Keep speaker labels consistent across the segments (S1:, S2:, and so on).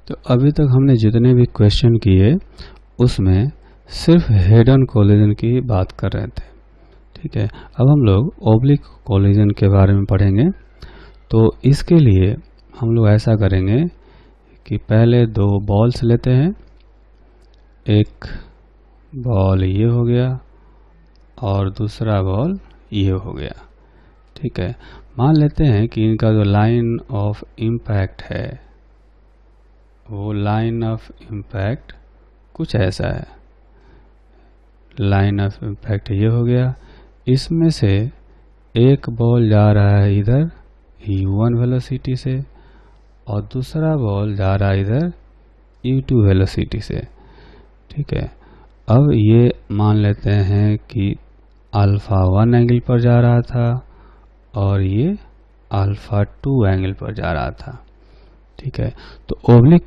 S1: तो अभी तक हमने जितने भी क्वेश्चन किए उसमें सिर्फ हेड ऑन कोलिजन की बात कर रहे थे, ठीक है। अब हम लोग ऑब्लिक कोलिजन के बारे में पढ़ेंगे। तो इसके लिए हम लोग ऐसा करेंगे कि पहले दो बॉल्स लेते हैं, एक बॉल ये हो गया और दूसरा बॉल ये हो गया, ठीक है। मान लेते हैं कि इनका जो लाइन ऑफ इम्पैक्ट है वो लाइन ऑफ इम्पैक्ट कुछ ऐसा है। लाइन ऑफ इम्पैक्ट ये हो गया, इसमें से एक बॉल जा रहा है इधर u1 वेलोसिटी से और दूसरा बॉल जा रहा है इधर u2 वेलोसिटी से, ठीक है। अब ये मान लेते हैं कि अल्फा 1 एंगल पर जा रहा था और ये अल्फा 2 एंगल पर जा रहा था, ठीक है। तो ऑब्लिक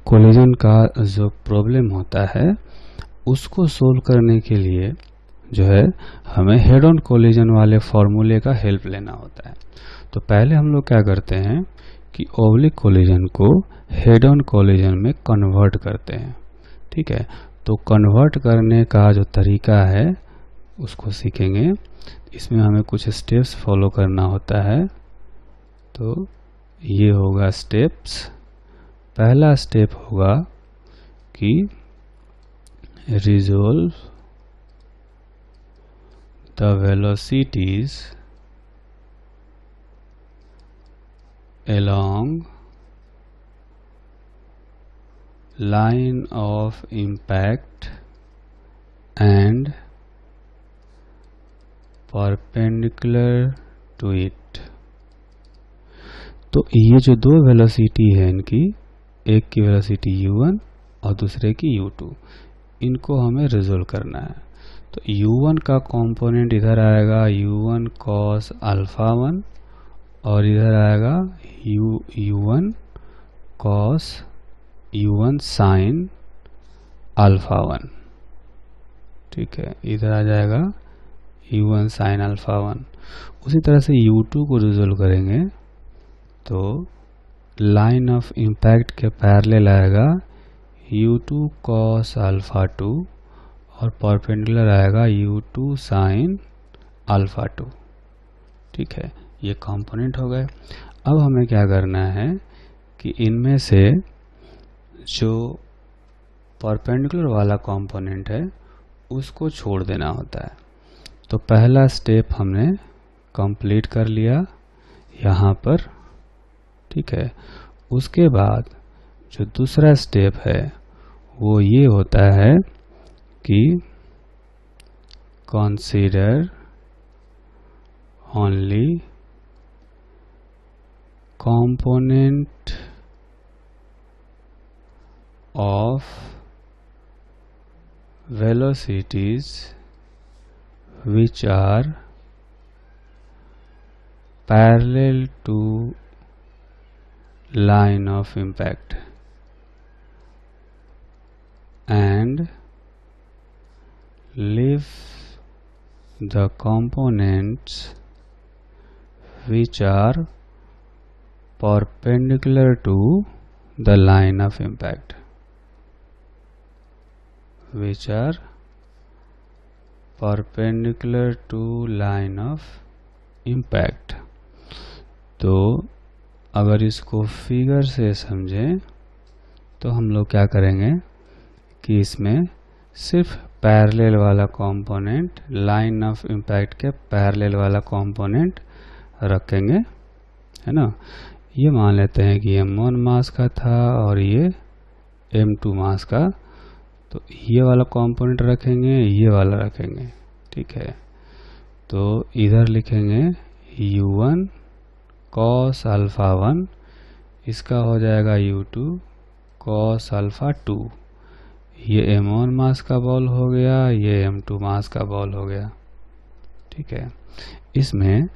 S1: कोलिजन का जो प्रॉब्लम होता है उसको सोल्व करने के लिए जो है हमें हेड ऑन कोलिजन वाले फॉर्मूले का हेल्प लेना होता है। तो पहले हम लोग क्या करते हैं कि ऑब्लिक कोलिजन को हेड ऑन कोलिजन में कन्वर्ट करते हैं, ठीक है। तो कन्वर्ट करने का जो तरीका है उसको सीखेंगे। इसमें हमें कुछ स्टेप्स फॉलो करना होता है। तो ये होगा स्टेप्स। पहला स्टेप होगा कि resolve the velocities along line of impact and perpendicular to it। तो ये जो दो वेलोसिटी है इनकी, एक की वेलोसिटी u1 और दूसरे की u2, इनको हमें रिजोल्व करना है। तो u1 का कंपोनेंट इधर आएगा u1 cos अल्फा 1 और इधर आएगा u1 cos u1 sin alpha 1, ठीक है। इधर आ जाएगा u1 sin अल्फा 1। उसी तरह से u2 को रिजोल्व करेंगे तो लाइन ऑफ इम्पैक्ट के पैरेलल आएगा u2 cos अल्फा 2 और परपेंडिकुलर आएगा u2 sin अल्फा 2, ठीक है। ये कंपोनेंट हो गए। अब हमें क्या करना है कि इनमें से जो परपेंडिकुलर वाला कंपोनेंट है उसको छोड़ देना होता है। तो पहला स्टेप हमने कंप्लीट कर लिया यहाँ पर, ठीक है। उसके बाद जो दूसरा स्टेप है वो ये होता है कि consider only component of velocities which are parallel to line of impact and leave the components which are perpendicular to the line of impact, which are perpendicular to line of impact। तो अगर इसको figure से समझें तो हम लोग क्या करेंगे कि इसमें सिर्फ पैरेलल वाला कंपोनेंट, लाइन ऑफ इम्पैक्ट के पैरेलल वाला कंपोनेंट रखेंगे, है ना। ये मान लेते हैं कि m1 मास का था और ये m2 मास का, तो ये वाला कंपोनेंट रखेंगे, ये वाला रखेंगे, ठीक है। तो इधर लिखेंगे u1 cos अल्फा 1, इसका हो जाएगा u2 cos अल्फा 2। ये m1 मास का बॉल हो गया, ये m2 मास का बॉल हो गया, ठीक है। इसमें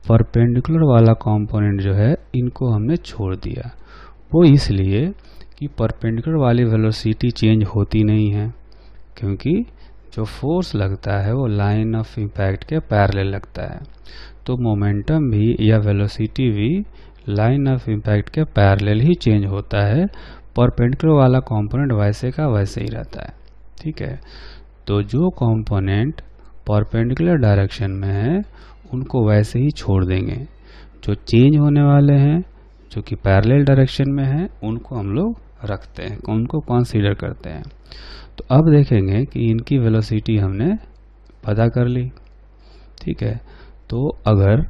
S1: परपेंडिकुलर वाला कंपोनेंट जो है इनको हमने छोड़ दिया। वो इसलिए कि परपेंडिकुलर वाली वेलोसिटी चेंज होती नहीं है, क्योंकि जो फोर्स लगता है वो लाइन ऑफ इम्पैक्ट के पैरेलल लगता है। तो मोमेंटम भी या वेलोसिटी भी लाइन ऑफ इम्पैक्ट के पैरेलल ही चेंज होता है, परपेंडिकुलर वाला कंपोनेंट वैसे का वैसे ही रहता है। ठीक है, तो जो कंपोनेंट परपेंडिकुलर डायरेक्शन में है उनको वैसे ही छोड़ देंगे, जो चेंज होने वाले हैं जो कि पैरेलल डायरेक्शन में है उनको हम लोग रखते हैं, उनको कंसीडर करते हैं। तो अब देखेंगे कि इनकी वेलोसिटी हमने पता कर ली। ठीक है, तो अगर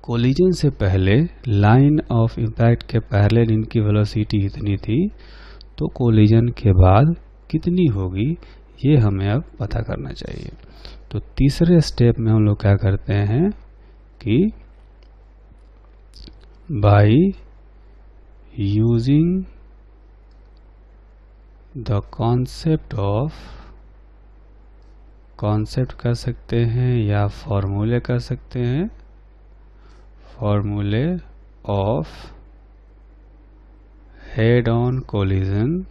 S1: कोलिजन से पहले लाइन ऑफ इम्पैक्ट के पैरेलल इनकी वेलोसिटी इतनी थी, तो कोलिजन के बाद कितनी होगी ये हमें अब पता करना चाहिए। तो तीसरे स्टेप में हम लोग क्या करते हैं कि बाय यूजिंग द कॉन्सेप्ट कर सकते हैं या फॉर्मूले कर सकते हैं, फॉर्मूले of head on collision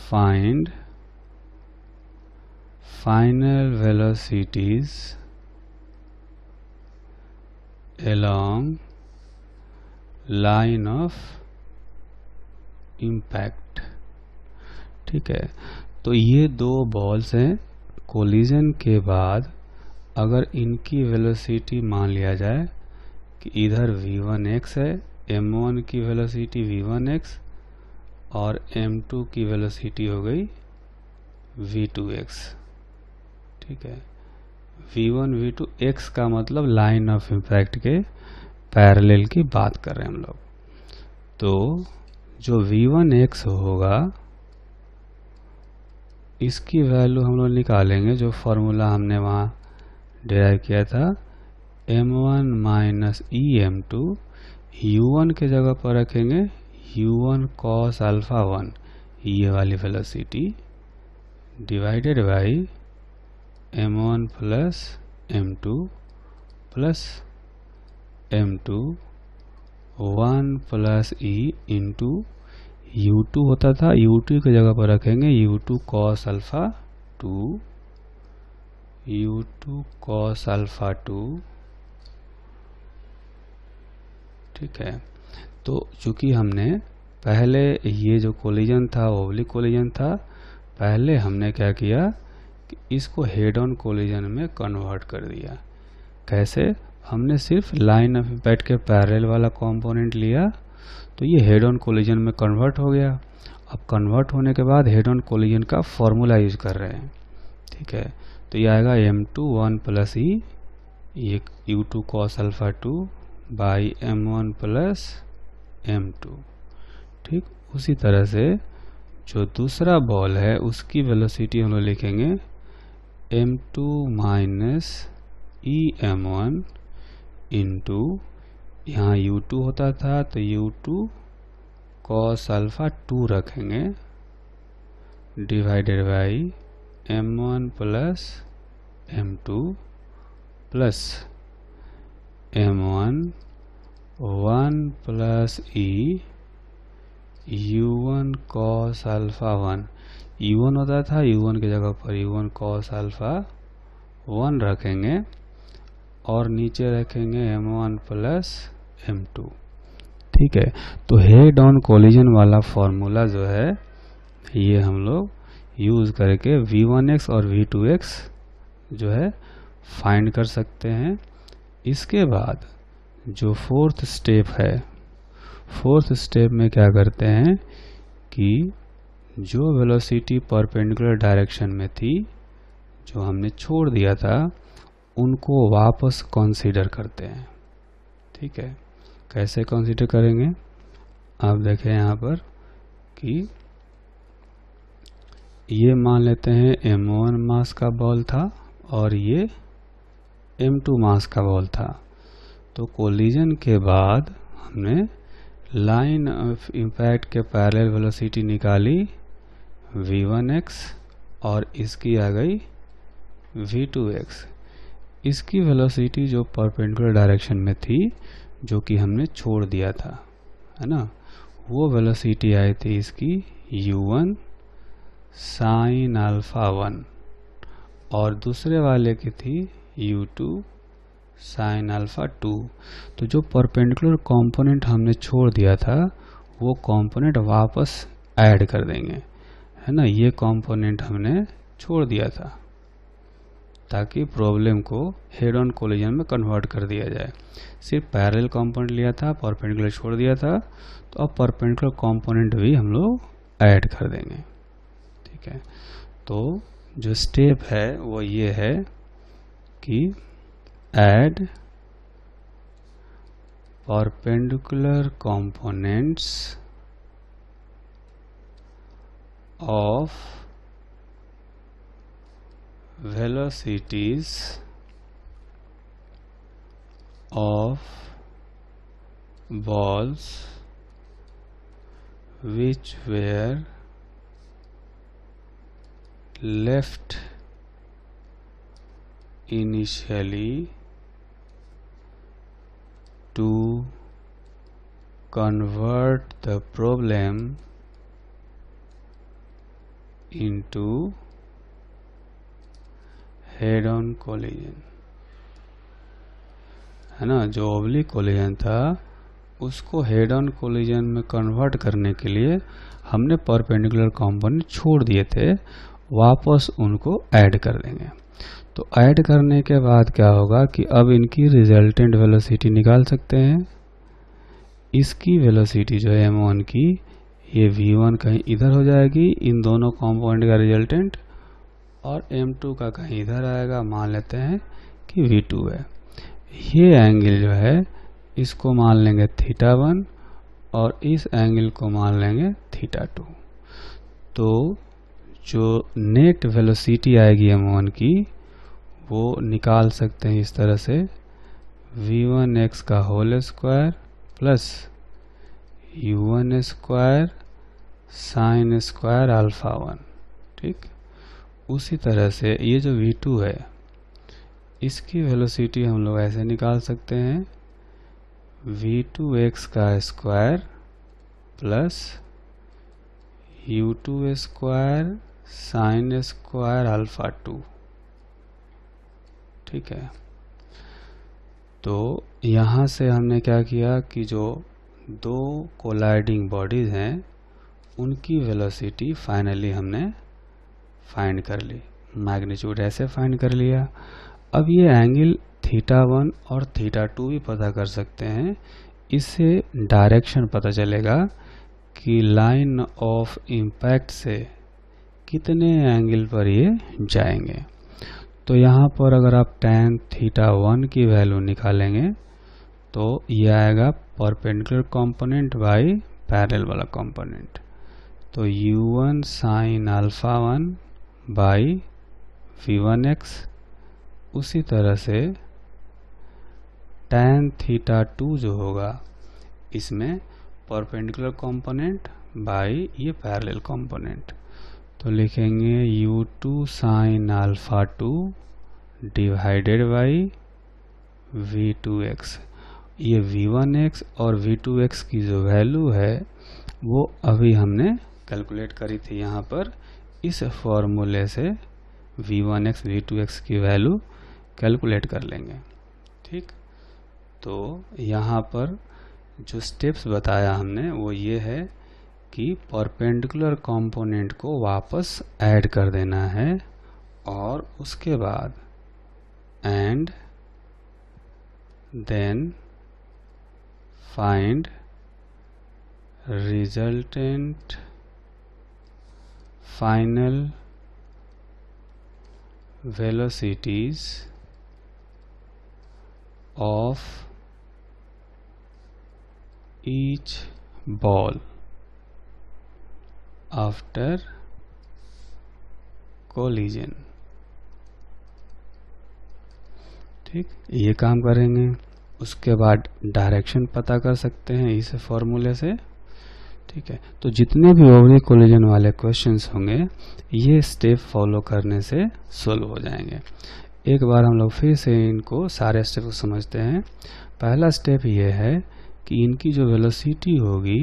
S1: find final velocities along line of impact। ठीक है, तो ये दो बॉल्स हैं, कोलिजन के बाद अगर इनकी वेलोसिटी मान लिया जाए कि इधर v1x है, m1 की वेलोसिटी v1x और m2 की वेलोसिटी हो गई v2x। ठीक है, v1 v2 x का मतलब लाइन ऑफ इम्पैक्ट के पैरेलल की बात कर रहे हैं हम लोग। तो जो v1x होगा इसकी वैल्यू हम लोग निकालेंगे, जो फॉर्मूला हमने वहाँ डिराइव किया था, m1 माइनस em2, u1 के जगह पर रखेंगे u1 cos अल्फा 1 ये वाली velocity divided by m1 plus m2 plus m2 1 plus e into u2 होता था, u2 की जगह पर रखेंगे u2 cos alpha 2, u2 cos alpha 2। ठीक है, तो चूंकि हमने पहले ये जो कोलिजन था ओब्लिक कोलिजन था, पहले हमने क्या किया कि इसको हेड ऑन कोलिजन में कन्वर्ट कर दिया। कैसे? हमने सिर्फ लाइन ऑफ इम्पैक्ट के पैरेलल वाला कंपोनेंट लिया तो ये हेड ऑन कोलिजन में कन्वर्ट हो गया। अब कन्वर्ट होने के बाद हेड ऑन कोलिजन का फॉर्मूला यूज कर रहे हैं। ठीक है, तो ये आएगा m2 1 प्लस ई, ये u2 cos alpha 2 by m1 plus m2। ठीक, उसी तरह से जो दूसरा बॉल है उसकी वेलोसिटी हम लोग लिखेंगे m2 माइनस ई m1 इंटू, यहाँ u2 होता था तो u2 cos अल्फा 2 रखेंगे divided by m1 plus m2 plus m1 1 plus E u1 cos alpha 1, u1 होता था, u1 की जगह पर u1 cos अल्फा 1 रखेंगे और नीचे रखेंगे m1 प्लस m2। ठीक है, तो हेड ऑन कोलिजन वाला फॉर्मूला जो है ये हम लोग यूज करके v1x और v2x जो है फाइंड कर सकते हैं। इसके बाद जो फोर्थ स्टेप है, फोर्थ स्टेप में क्या करते हैं कि जो वेलोसिटी परपेंडिकुलर डायरेक्शन में थी जो हमने छोड़ दिया था उनको वापस कंसीडर करते हैं। ठीक है, कैसे कंसीडर करेंगे आप देखें यहाँ पर कि ये मान लेते हैं m1 मास का बॉल था और ये m2 मास का बॉल था। तो कोलिजन के बाद हमने लाइन ऑफ इम्पैक्ट के पैरेलल वेलोसिटी निकाली v1x और इसकी आ गई v2x। इसकी वेलोसिटी जो परपेंडिकुलर डायरेक्शन में थी जो कि हमने छोड़ दिया था, है ना, वो वेलोसिटी आई थी इसकी u1 साइन अल्फा 1 और दूसरे वाले की थी u2 साइन अल्फा 2। तो जो परपेंडिकुलर कंपोनेंट हमने छोड़ दिया था वो कंपोनेंट वापस ऐड कर देंगे, है ना। ये कंपोनेंट हमने छोड़ दिया था ताकि प्रॉब्लम को हेड ऑन कोलिजन में कन्वर्ट कर दिया जाए। सिर्फ पैरेलल कंपोनेंट लिया था, परपेंडिकुलर छोड़ दिया था, तो अब परपेंडिकुलर कंपोनेंट भी हम लोग ऐड कर देंगे, ठीक है। तो जो स्टेप है वो ये है कि add perpendicular components of velocities of balls which were left initially to convert the problem into head on collision, है ना। जो ओब्लिक कोलिजन था उसको हेड ऑन कोलिजन में कन्वर्ट करने के लिए हमने परपेंडिकुलर कंपोनेंट छोड़ दिए थे, वापस उनको ऐड कर देंगे। तो ऐड करने के बाद क्या होगा कि अब इनकी रिजल्टेंट वेलोसिटी निकाल सकते हैं। इसकी वेलोसिटी जो है m1 की, ये v1 कहीं इधर हो जाएगी, इन दोनों कंपोनेंट का रिजल्टेंट, और m2 का कहीं इधर आएगा, मान लेते हैं कि v2 है। ये एंगल जो है इसको मान लेंगे θ1 और इस एंगल को मान लेंगे θ2। तो जो नेट वेलोसिटी आएगी m1 की वो निकाल सकते हैं इस तरह से, v1x का whole square plus u1 square sine square alpha 1, ठीक। उसी तरह से ये जो v2 है इसकी वेलोसिटी हम लोग ऐसे निकाल सकते हैं, v2x का square plus u2 square sine square alpha 2, ठीक है। तो यहाँ से हमने क्या किया कि जो दो कोलाइडिंग बॉडीज हैं उनकी वेलोसिटी फाइनली हमने फाइंड कर ली, मैग्नीट्यूड ऐसे फाइंड कर लिया। अब ये एंगल θ1 और θ2 भी पता कर सकते हैं, इससे डायरेक्शन पता चलेगा कि लाइन ऑफ इम्पैक्ट से कितने एंगल पर ये जाएंगे। तो यहाँ पर अगर आप tan θ1 की वैल्यू निकालेंगे तो ये आएगा परपेंडिकुलर कंपोनेंट बाई पैरेलल वाला कंपोनेंट, तो u1 sine alpha 1 by v1x। उसी तरह से tan θ2 जो होगा इसमें परपेंडिकुलर कंपोनेंट बाई ये पैरेलल कंपोनेंट, तो लिखेंगे u2 sine alpha 2 divided by v2x। ये v1x और v2x की जो वैल्यू है वो अभी हमने कैलकुलेट करी थी, यहाँ पर इस फॉर्मूले से v1x v2x की वैल्यू कैलकुलेट कर लेंगे, ठीक। तो यहाँ पर जो स्टेप्स बताया हमने वो ये है कि परपेंडिकुलर कंपोनेंट को वापस ऐड कर देना है और उसके बाद and then find resultant final velocities of each ball after collision, ठीक। ये काम करेंगे, उसके बाद डायरेक्शन पता कर सकते हैं इस फॉर्मूले से, ठीक है। तो जितने भी ओब्लिक कोलिजन वाले क्वेश्चंस होंगे ये स्टेप फॉलो करने से सोल्व हो जाएंगे। एक बार हम लोग फिर से इनको सारे स्टेप को समझते हैं। पहला स्टेप ये है कि इनकी जो वेलोसिटी होगी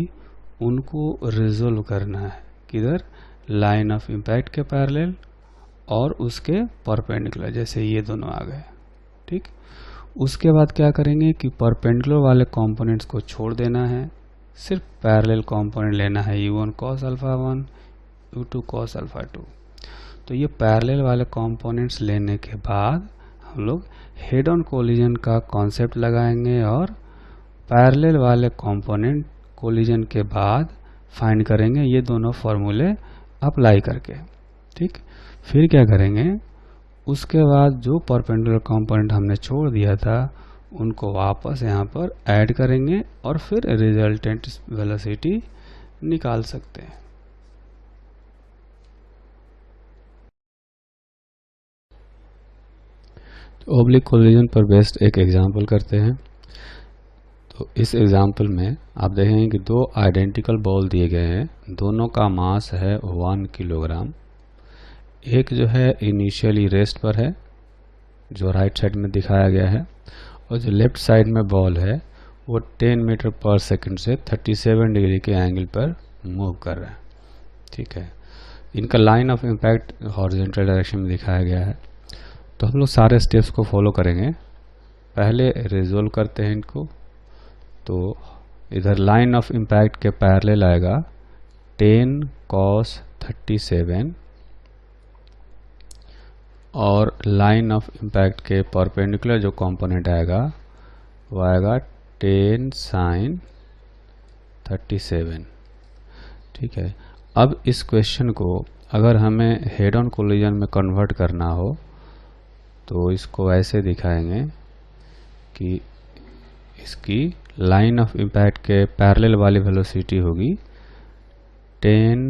S1: उनको रिजोल्व करना है, किधर, लाइन ऑफ इम्पैक्ट के पैरेलल और उसके परपेंडिकुलर, जैसे ये दोनों आ गए, ठीक। उसके बाद क्या करेंगे कि परपेंडिकुलर वाले कंपोनेंट्स को छोड़ देना है, सिर्फ पैरेलल कंपोनेंट लेना है u1 cos alpha 1 u2 cos alpha 2। तो ये पैरेलल वाले कंपोनेंट्स लेने के बाद हम लोग हेड ऑन कोलिजन का कॉन्सेप्ट लगाएंगे और पैरेलल वाले कंपोनेंट कोलिजन के बाद फाइंड करेंगे ये दोनों फॉर्मूले अप्लाई करके। ठीक, फिर क्या करेंगे, उसके बाद जो परपेंडिकुलर कंपोनेंट हमने छोड़ दिया था उनको वापस यहाँ पर ऐड करेंगे और फिर रिजल्टेंट वेलोसिटी निकाल सकते हैं। तो ऑब्लिक कोलिजन पर बेस्ड एक एग्जांपल करते हैं। तो इस एग्जांपल में आप देखेंगे कि दो आइडेंटिकल बॉल दिए गए हैं, दोनों का मास है 1 किलोग्राम। एक जो है इनिशियली रेस्ट पर है जो राइट साइड में दिखाया गया है, और जो लेफ्ट साइड में बॉल है वो 10 मीटर पर सेकंड से 37 डिग्री के एंगल पर मूव कर रहा है। ठीक है, इनका line of impact horizontal direction में दिखाया गया है। तो हम लोग सारे स्टेप्स को फॉलो करेंगे। पहले रिजोल्व करते हैं इनको। तो इधर लाइन ऑफ इम्पैक्ट के पैरेलल आएगा 10 cos 37 और लाइन ऑफ इम्पैक्ट के परपेंडिकुलर जो कंपोनेंट आएगा वो आएगा 10 sin 37। ठीक है, अब इस क्वेश्चन को अगर हमें हेड ऑन कोलिजन में कन्वर्ट करना हो तो इसको ऐसे दिखाएंगे कि इसकी लाइन ऑफ इम्पैक्ट के पैरेलल वाली वेलोसिटी होगी 10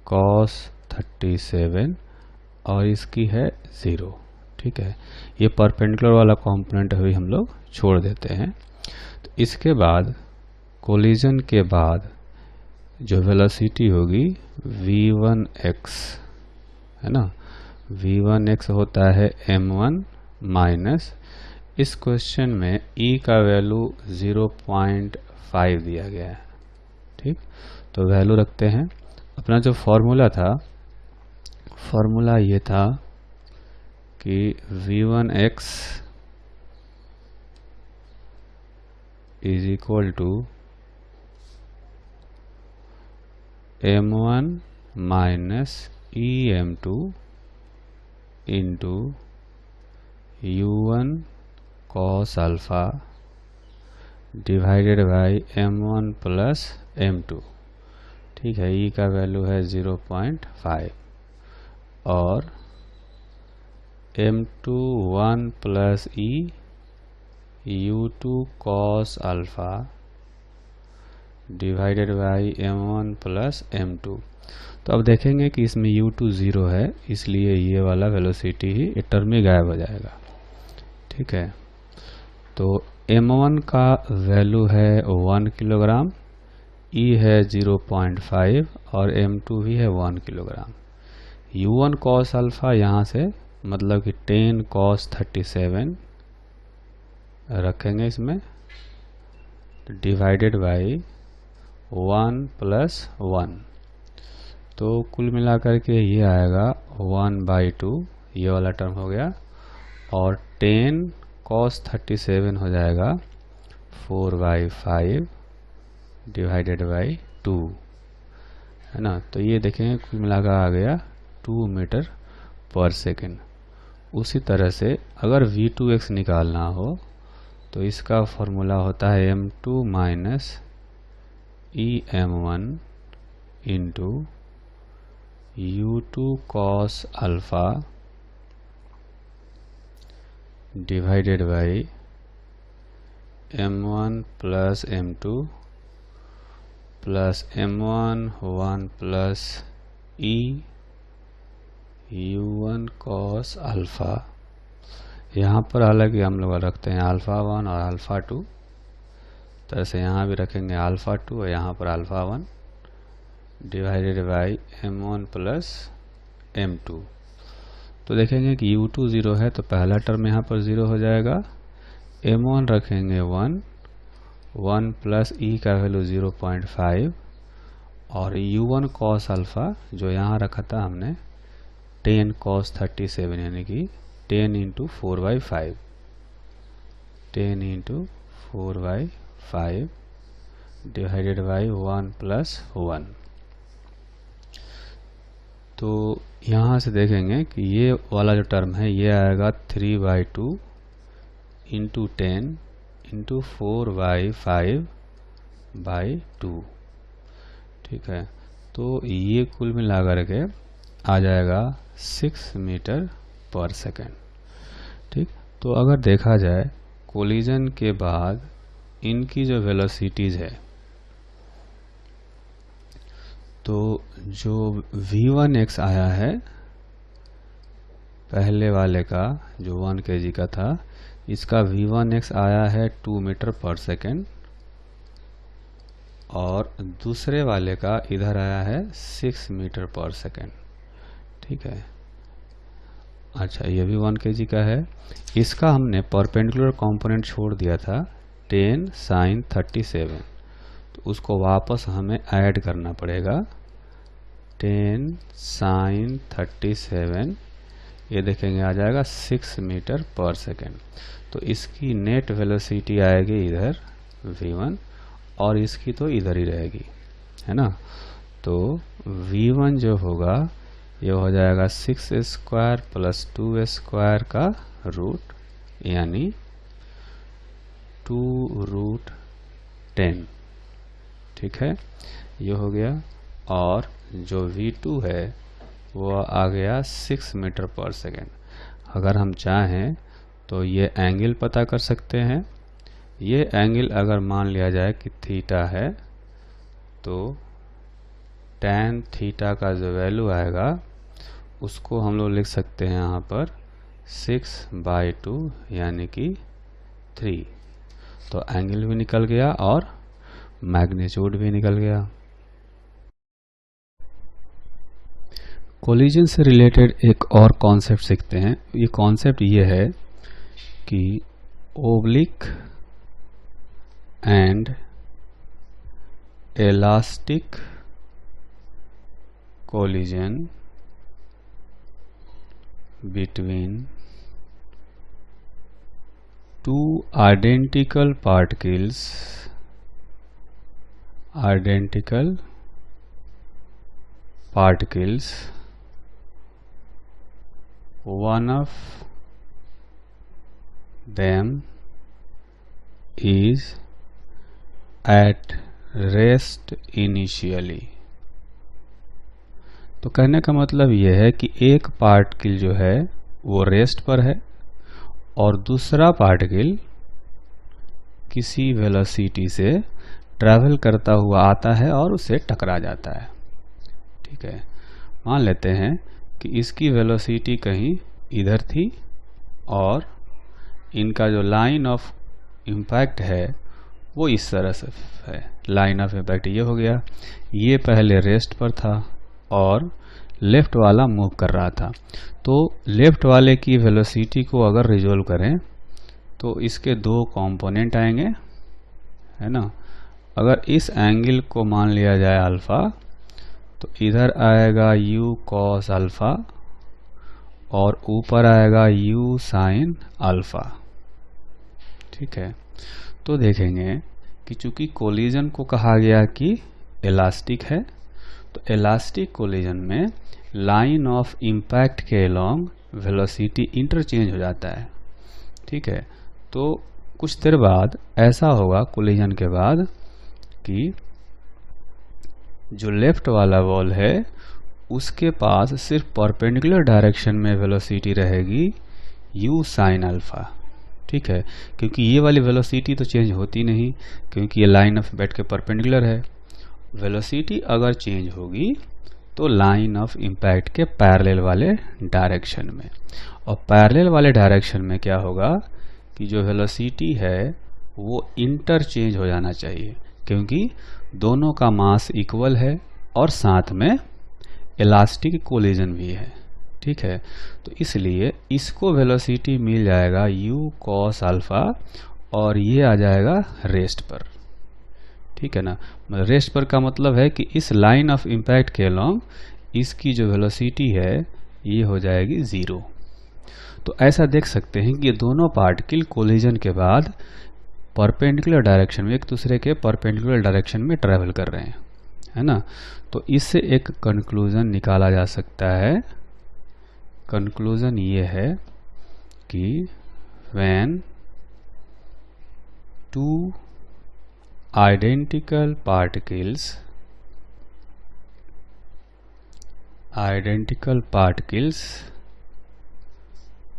S1: cos 37 और इसकी है 0। ठीक है, ये परपेंडिकुलर वाला कंपोनेंट अभी हम लोग छोड़ देते हैं। तो इसके बाद कोलिजन के बाद जो वेलोसिटी होगी v1x है ना, v1x होता है m1 माइनस, इस क्वेश्चन में e का वैल्यू 0.5 दिया गया है। ठीक, तो वैल्यू रखते हैं। अपना जो फॉर्मूला था, फॉर्मूला ये था कि v1x is equal to m1 minus em2 into u1 cos alpha divided by m1 plus m2। ठीक है, e का वैल्यू है 0.5 और m2 1 plus e u2 cos alpha divided by m1 plus m2। तो अब देखेंगे कि इसमें u2 0 है, इसलिए ये वाला वेलोसिटी ही टर्म ही गायब हो जाएगा। ठीक है, तो m1 का वैल्यू है 1 किलोग्राम, e है 0.5 और m2 भी है 1 किलोग्राम। u1 cos अल्फा यहाँ से मतलब कि 10 cos 37 रखेंगे इसमें, डिवाइडेड बाई 1 प्लस 1। तो कुल मिलाकर के ये आएगा 1/2, ये वाला टर्म हो गया, और 10 cos 37 हो जाएगा 4/5 डिवाइडेड बाई 2 है ना। तो ये देखेंगे कुल मिलाकर आ गया 2 मीटर पर सेकेंड। उसी तरह से अगर v2x निकालना हो तो इसका फॉर्मूला होता है m2 minus em1 into u2 cos alpha divided by m1 plus m2 plus m1 1 plus u1 cos alpha. यहाँ पर हालांकि हम लोग रखते हैं अल्फा 1 और अल्फा 2, तरह से यहाँ भी रखेंगे अल्फा 2 और यहाँ पर alpha 1 divided by m1 plus m2। तो देखेंगे कि u2 0 है तो पहला टर्म यहाँ पर 0 हो जाएगा, m1 रखेंगे 1 प्लस e का वैल्यू 0.5 और u1 cos अल्फा जो यहाँ रखा था हमने 10 cos 37 यानी कि 10 इंटू 4/5 10 इंटू 4/5 डिवाइडेड बाई 1 + 1। तो यहाँ से देखेंगे कि ये वाला जो टर्म है ये आएगा 3/2 इंटू 10 इंटू 4/5/2। ठीक है, तो ये कुल मिला करके आ जाएगा 6 मीटर पर सेकेंड। ठीक, तो अगर देखा जाए कोलिजन के बाद इनकी जो वेलोसिटीज है, तो जो v1x आया है पहले वाले का जो 1 kg का था, इसका v1x आया है 2 मीटर पर सेकेंड, और दूसरे वाले का इधर आया है 6 मीटर पर सेकेंड। ठीक है, अच्छा ये भी 1 kg का है। इसका हमने परपेंडिकुलर कंपोनेंट छोड़ दिया था 10 sin 37, तो उसको वापस हमें ऐड करना पड़ेगा 10 sin 37, ये देखेंगे आ जाएगा 6 मीटर पर सेकेंड। तो इसकी नेट वेलोसिटी आएगी इधर v1 और इसकी तो इधर ही रहेगी, है ना। तो v1 जो होगा ये हो जाएगा 6² + 2² का रूट, यानी 2√10। ठीक है, ये हो गया। और जो v2 है वो आ गया 6 मीटर पर सेकेंड। अगर हम चाहें तो ये एंगल पता कर सकते हैं। ये एंगल अगर मान लिया जाए कि थीटा है, तो tan थीटा का जो वैल्यू आएगा उसको हम लोग लिख सकते हैं यहाँ पर 6/2 यानी कि 3। तो एंगल भी निकल गया और मैग्नीट्यूड भी निकल गया। कोलिजन से रिलेटेड एक और कॉन्सेप्ट सीखते हैं। ये कॉन्सेप्ट ये है कि oblique and elastic collision between two identical particles one of them is at rest initially। तो कहने का मतलब यह है कि एक पार्टिकल जो है वो रेस्ट पर है और दूसरा पार्टिकल किसी वेलोसिटी से ट्रैवल करता हुआ आता है और उससे टकरा जाता है। ठीक है, मान लेते हैं कि इसकी वेलोसिटी कहीं इधर थी और इनका जो लाइन ऑफ इम्पैक्ट है वो इस तरह से है। लाइन ऑफ इम्पैक्ट ये हो गया, ये पहले रेस्ट पर था और लेफ्ट वाला मूव कर रहा था। तो लेफ्ट वाले की वेलोसिटी को अगर रिजोल्व करें तो इसके दो कंपोनेंट आएंगे, है ना। अगर इस एंगल को मान लिया जाए अल्फा, तो इधर आएगा u cos अल्फा और ऊपर आएगा u sin अल्फा। ठीक है, तो देखेंगे कि चूंकि कोलिजन को कहा गया कि इलास्टिक है, तो इलास्टिक कोलिजन में लाइन ऑफ इम्पैक्ट के अलोंग वेलोसिटी इंटरचेंज हो जाता है। ठीक है, तो कुछ देर बाद ऐसा होगा कोलिजन के बाद कि जो लेफ्ट वाला वॉल है उसके पास सिर्फ परपेंडिकुलर डायरेक्शन में वेलोसिटी रहेगी u sin अल्फा। ठीक है, क्योंकि ये वाली वेलोसिटी तो चेंज होती नहीं, क्योंकि ये लाइन ऑफ इम्पैक्ट के परपेंडिकुलर है। वेलोसिटी अगर चेंज होगी तो लाइन ऑफ इम्पैक्ट के पैरेलल वाले डायरेक्शन में, और पैरेलल वाले डायरेक्शन में क्या होगा कि जो वेलोसिटी है वो इंटरचेंज हो जाना चाहिए, क्योंकि दोनों का मास इक्वल है और साथ में इलास्टिक कोलिजन भी है। ठीक है, तो इसलिए इसको वेलोसिटी मिल जाएगा u cos अल्फा और ये आ जाएगा रेस्ट पर। ठीक है ना, मतलब रेस्ट पर का मतलब है कि इस लाइन ऑफ इम्पैक्ट के अलोंग इसकी जो वेलोसिटी है ये हो जाएगी 0। तो ऐसा देख सकते हैं कि ये दोनों पार्टिकल कोलिजन के बाद परपेंडिकुलर डायरेक्शन में, एक दूसरे के परपेंडिकुलर डायरेक्शन में ट्रैवल कर रहे हैं, है ना। तो इससे एक कंक्लूजन निकाला जा सकता है। कंक्लूजन ये है कि when two identical particles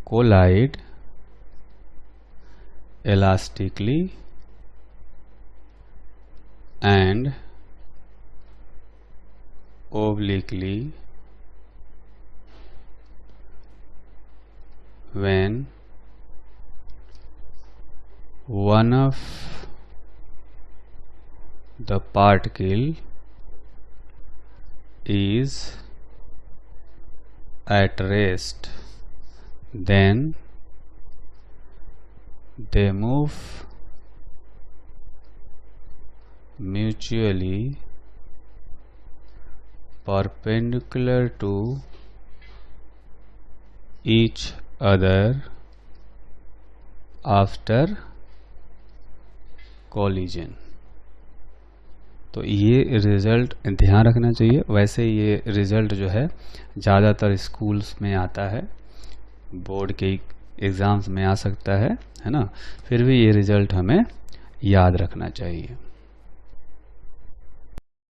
S1: collide elastically and obliquely when one of the particle is at rest, then they move mutually perpendicular to each other after collision। तो ये रिज़ल्ट ध्यान रखना चाहिए। वैसे ये रिज़ल्ट जो है ज़्यादातर स्कूल्स में आता है, बोर्ड के एग्ज़ाम्स में आ सकता है ना। फिर भी ये रिज़ल्ट हमें याद रखना चाहिए।